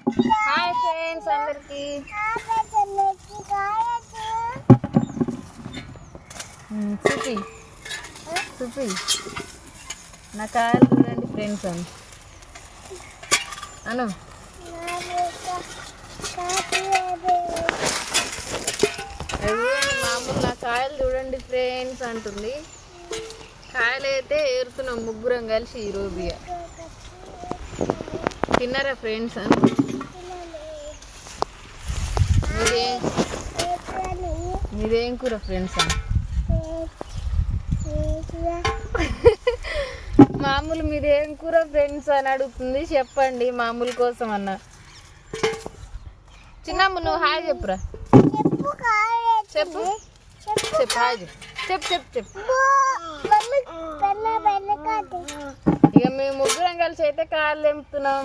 Hi friends అందరికి చూపి చూపి నా కాయలు చూడండి ఫ్రెండ్స్ అను మామూలు నా కాయలు చూడండి ఫ్రెండ్స్ అంటుంది. కాయలు అయితే ఏరుతున్నాం ముగ్గురం కలిసి ఈరోజు. తిన్నారా ఫ్రెండ్స్? మీదేం కూర ఫ్రెండ్స్? మామూలు మీదేం కూర ఫ్రెండ్స్ అని అడుగుతుంది. చెప్పండి మామూలు కోసం అన్న. చిన్నమ్మ నువ్వు హాయ్ చెప్పురా. చెప్పు చెప్పు హాయ్ చెప్పు చెప్పు చెప్పు. ఇక మేము ముగ్గురం కలిసి అయితే కాళ్ళు తెంపుతున్నాం.